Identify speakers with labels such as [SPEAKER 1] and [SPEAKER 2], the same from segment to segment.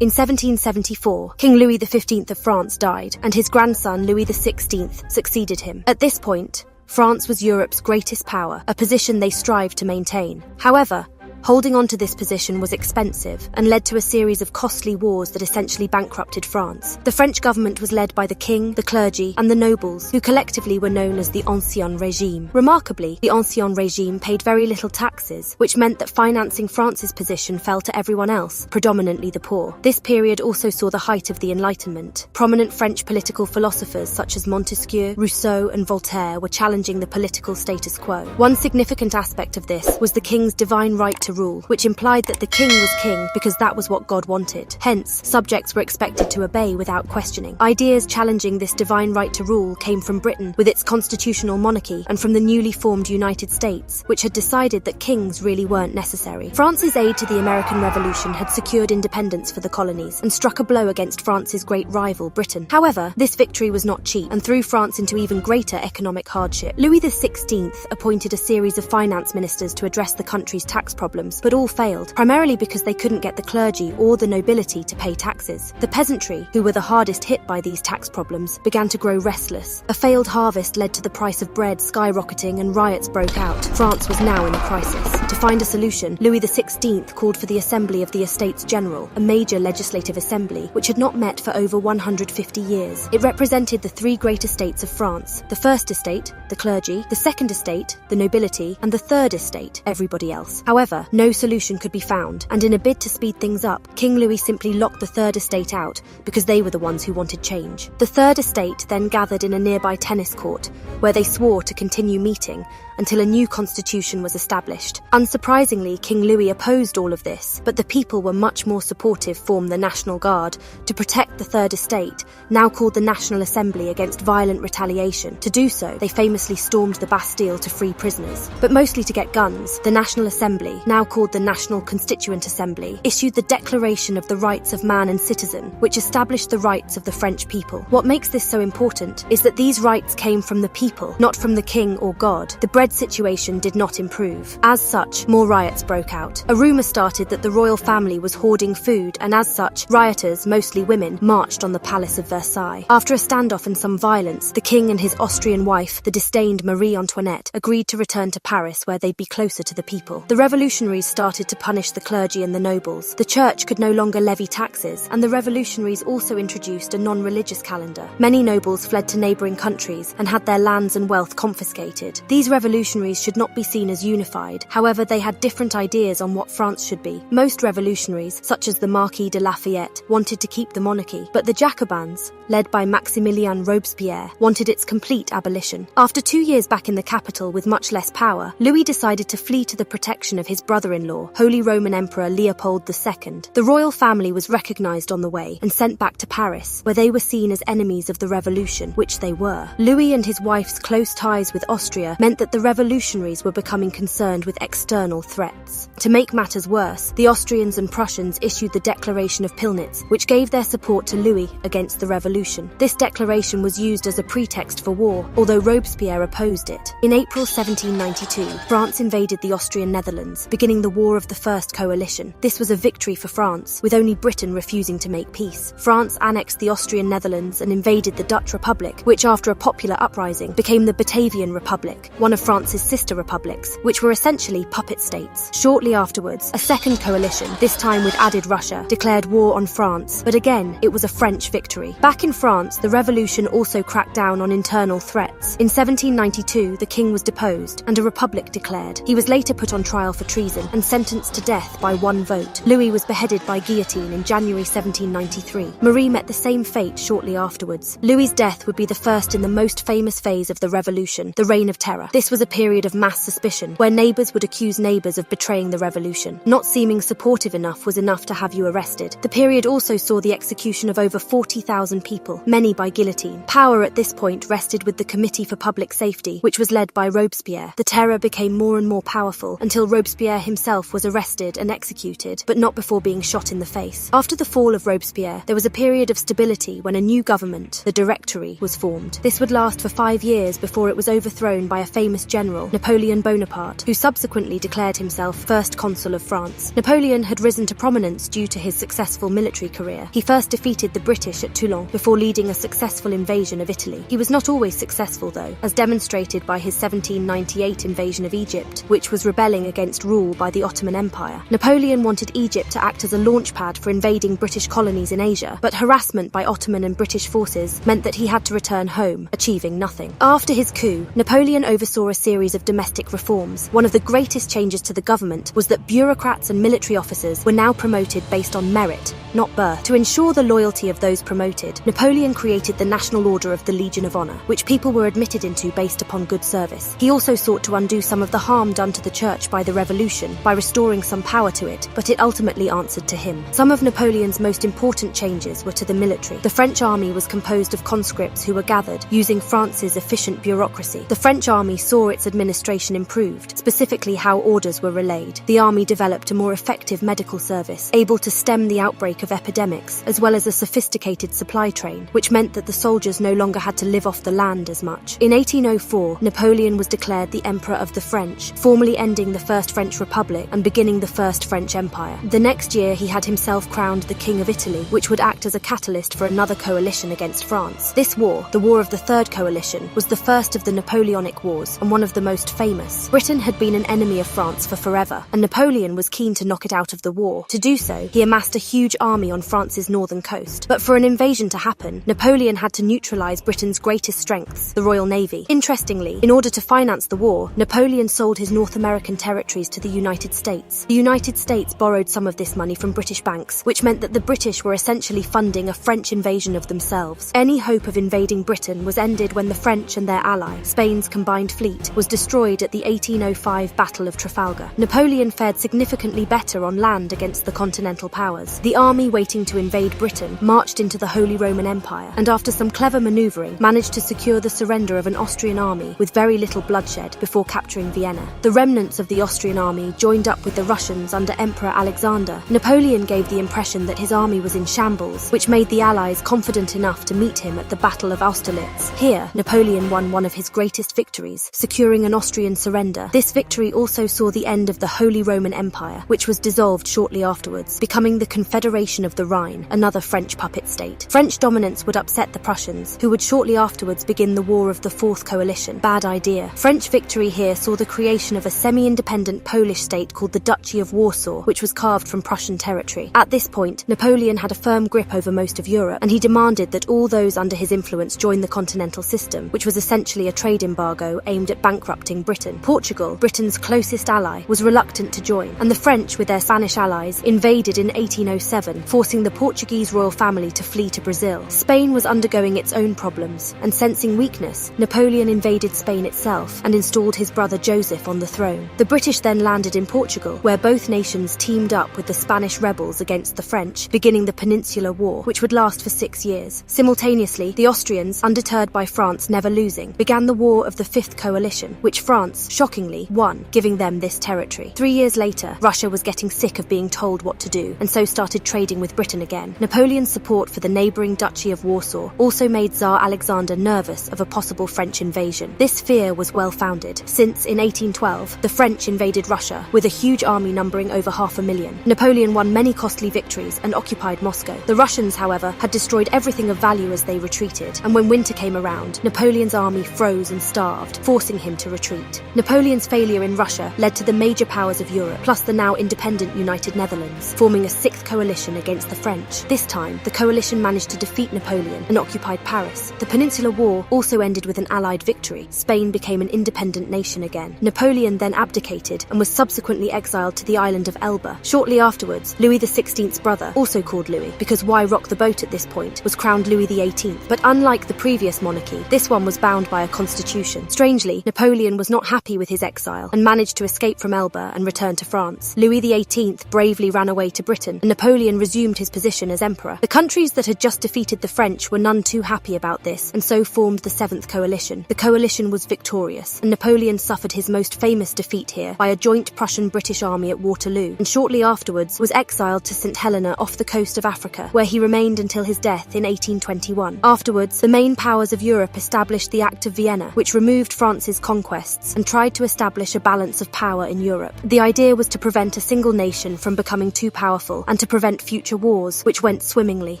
[SPEAKER 1] In 1774, King Louis XV of France died, and his grandson Louis XVI succeeded him. At this point, France was Europe's greatest power, a position they strived to maintain. However, holding on to this position was expensive and led to a series of costly wars that essentially bankrupted France. The French government was led by the king, the clergy, and the nobles, who collectively were known as the Ancien Régime. Remarkably, the Ancien Régime paid very little taxes, which meant that financing France's position fell to everyone else, predominantly the poor. This period also saw the height of the Enlightenment. Prominent French political philosophers such as Montesquieu, Rousseau, and Voltaire were challenging the political status quo. One significant aspect of this was the king's divine right to rule, which implied that the king was king because that was what God wanted. Hence, subjects were expected to obey without questioning. Ideas challenging this divine right to rule came from Britain, with its constitutional monarchy, and from the newly formed United States, which had decided that kings really weren't necessary. France's aid to the American Revolution had secured independence for the colonies and struck a blow against France's great rival, Britain. However, this victory was not cheap and threw France into even greater economic hardship. Louis XVI appointed a series of finance ministers to address the country's tax problems, but all failed, primarily because they couldn't get the clergy or the nobility to pay taxes. The peasantry, who were the hardest hit by these tax problems, began to grow restless. A failed harvest led to the price of bread skyrocketing and riots broke out. France was now in a crisis. To find a solution, Louis XVI called for the Assembly of the Estates General, a major legislative assembly, which had not met for over 150 years. It represented the three great estates of France: the First Estate, the clergy; the Second Estate, the nobility; and the Third Estate, everybody else. However, no solution could be found, and in a bid to speed things up, King Louis simply locked the Third Estate out because they were the ones who wanted change. The Third Estate then gathered in a nearby tennis court, where they swore to continue meeting until a new constitution was established. Unsurprisingly, King Louis opposed all of this, but the people were much more supportive, formed the National Guard to protect the Third Estate, now called the National Assembly, against violent retaliation. To do so, they famously stormed the Bastille to free prisoners, but mostly to get guns. The National Assembly, now called the National Constituent Assembly, issued the Declaration of the Rights of Man and Citizen, which established the rights of the French people. What makes this so important is that these rights came from the people, not from the king or God. The bread situation did not improve. As such, more riots broke out. A rumour started that the royal family was hoarding food, and as such, rioters, mostly women, marched on the Palace of Versailles. After a standoff and some violence, the king and his Austrian wife, the disdained Marie Antoinette, agreed to return to Paris, where they'd be closer to the people. The revolutionaries started to punish the clergy and the nobles. The church could no longer levy taxes, and the revolutionaries also introduced a non-religious calendar. Many nobles fled to neighbouring countries and had their lands and wealth confiscated. These revolutionaries should not be seen as unified. However, they had different ideas on what France should be. Most revolutionaries, such as the Marquis de Lafayette, wanted to keep the monarchy, but the Jacobins, led by Maximilien Robespierre, wanted its complete abolition. After 2 years back in the capital with much less power, Louis decided to flee to the protection of his brother-in-law, Holy Roman Emperor Leopold II. The royal family was recognised on the way and sent back to Paris, where they were seen as enemies of the revolution, which they were. Louis and his wife's close ties with Austria meant that the revolutionaries were becoming concerned with external threats. To make matters worse, the Austrians and Prussians issued the Declaration of Pillnitz, which gave their support to Louis against the revolution. This declaration was used as a pretext for war, although Robespierre opposed it. In April 1792, France invaded the Austrian Netherlands, beginning the War of the First Coalition. This was a victory for France, with only Britain refusing to make peace. France annexed the Austrian Netherlands and invaded the Dutch Republic, which after a popular uprising became the Batavian Republic, one of France's sister republics, which were essentially puppet states. Shortly afterwards, a second coalition, this time with added Russia, declared war on France, but again, it was a French victory. Back in France, the revolution also cracked down on internal threats. In 1792, the king was deposed and a republic declared. He was later put on trial for treason and sentenced to death by one vote. Louis was beheaded by guillotine in January 1793. Marie met the same fate shortly afterwards. Louis's death would be the first in the most famous phase of the revolution, the Reign of Terror. This was a period of mass suspicion, where neighbours would accuse neighbours of betraying the revolution. Not seeming supportive enough was enough to have you arrested. The period also saw the execution of over 40,000 people, many by guillotine. Power at this point rested with the Committee for Public Safety, which was led by Robespierre. The terror became more and more powerful until Robespierre himself was arrested and executed, but not before being shot in the face. After the fall of Robespierre, there was a period of stability when a new government, the Directory, was formed. This would last for 5 years before it was overthrown by a famous general, Napoleon Bonaparte, who subsequently declared himself first consul of France. Napoleon had risen to prominence due to his successful military career. He first defeated the British at Toulon before leading a successful invasion of Italy. He was not always successful though, as demonstrated by his 1798 invasion of Egypt, which was rebelling against rule by the Ottoman Empire. Napoleon wanted Egypt to act as a launchpad for invading British colonies in Asia, but harassment by Ottoman and British forces meant that he had to return home, achieving nothing. After his coup, Napoleon oversaw a series of domestic reforms. One of the greatest changes to the government was that bureaucrats and military officers were now promoted based on merit, not birth. To ensure the loyalty of those promoted, Napoleon created the National Order of the Legion of Honor, which people were admitted into based upon good service. He also sought to undo some of the harm done to the church by the revolution, by restoring some power to it, but it ultimately answered to him. Some of Napoleon's most important changes were to the military. The French army was composed of conscripts who were gathered, using France's efficient bureaucracy. The French army saw its administration improved, specifically how orders were relayed. The army developed a more effective medical service, able to stem the outbreak of epidemics, as well as a sophisticated supply train, which meant that the soldiers no longer had to live off the land as much. In 1804, Napoleon was declared the Emperor of the French, formally ending the First French Republic and beginning the First French Empire. The next year, he had himself crowned the King of Italy, which would act as a catalyst for another coalition against France. This war, the War of the Third Coalition, was the first of the Napoleonic Wars and one of the most famous. Britain had been an enemy of France for forever, and Napoleon was keen to knock it out of the war. To do so, he amassed a huge army on France's northern coast. But for an invasion to happen, Napoleon had to neutralize Britain's greatest strengths, the Royal Navy. Interestingly, in order to finance the war, Napoleon sold his North American territories to the United States. The United States borrowed some of this money from British banks, which meant that the British were essentially funding a French invasion of themselves. Any hope of invading Britain was ended when the French and their ally, Spain's combined fleet, was destroyed at the 1805 Battle of Trafalgar. Napoleon fared significantly better on land against the continental powers. The army waiting to invade Britain marched into the Holy Roman Empire, and after some clever maneuvering, managed to secure the surrender of an Austrian army with very little bloodshed before capturing Vienna. The remnants of the Austrian army joined up with the Russians under Emperor Alexander. Napoleon gave the impression that his army was in shambles, which made the Allies confident enough to meet him at the Battle of Austerlitz. Here, Napoleon won one of his greatest victories, securing an Austrian surrender. This victory also saw the end of the Holy Roman Empire, which was dissolved shortly afterwards, becoming the Confederation of the Rhine, another French puppet state. French dominance would upset the Prussians, who would shortly afterwards begin the War of the Fourth Coalition. Bad idea. French victory here saw the creation of a semi-independent Polish state called the Duchy of Warsaw, which was carved from Prussian territory. At this point, Napoleon had a firm grip over most of Europe, and he demanded that all those under his influence join the continental system, which was essentially a trade embargo aimed at bankrupting Britain. Portugal, Britain's closest ally, was reluctant to join, and the French, with their Spanish allies, invaded in 1807, forcing the Portuguese royal family to flee to Brazil. Spain was undergoing its own problems, and sensing weakness, Napoleon invaded Spain itself and installed his brother Joseph on the throne. The British then landed in Portugal, where both nations teamed up with the Spanish rebels against the French, beginning the Peninsular War, which would last for 6 years. Simultaneously, the Austrians, undeterred by France never losing, began the War of the Fifth Coalition, which France, shockingly, won, giving them this territory. 3 years later, Russia was getting sick of being told what to do, and so started trading with Britain again. Napoleon's support for the neighbouring Duchy of Warsaw also made Tsar Alexander nervous of a possible French invasion. This fear was well-founded, since in 1812, the French invaded Russia with a huge army numbering over 500,000. Napoleon won many costly victories and occupied Moscow. The Russians, however, had destroyed everything of value as they retreated, and when winter came around, Napoleon's army froze and starved, forcing him to retreat. Napoleon's failure in Russia led to the major powers of Europe, plus the now independent United Netherlands, forming a sixth coalition against the French. This time, the coalition managed to defeat Napoleon and occupied Paris. The Peninsular War also ended with an Allied victory. Spain became an independent nation again. Napoleon then abdicated and was subsequently exiled to the island of Elba. Shortly afterwards, Louis XVI's brother, also called Louis, because why rock the boat at this point, was crowned Louis XVIII. But unlike the previous monarchy, this one was bound by a constitution. Strangely, Napoleon was not happy with his exile and managed to escape from Elba and return to France. Louis XVIII bravely ran away to Britain, and Napoleon resumed his position as emperor. The countries that had just defeated the French were none too happy about this, and so formed the Seventh Coalition. The coalition was victorious, and Napoleon suffered his most famous defeat here by a joint Prussian-British army at Waterloo, and shortly afterwards was exiled to St Helena off the coast of Africa, where he remained until his death in 1821. Afterwards, the main powers of Europe established the Act of Vienna, which removed France's Charles' conquests and tried to establish a balance of power in Europe. The idea was to prevent a single nation from becoming too powerful and to prevent future wars, which went swimmingly.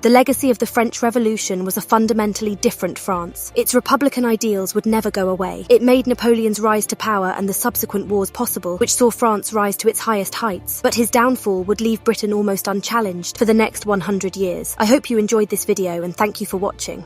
[SPEAKER 1] The legacy of the French Revolution was a fundamentally different France. Its republican ideals would never go away. It made Napoleon's rise to power and the subsequent wars possible, which saw France rise to its highest heights. But his downfall would leave Britain almost unchallenged for the next 100 years. I hope you enjoyed this video and thank you for watching.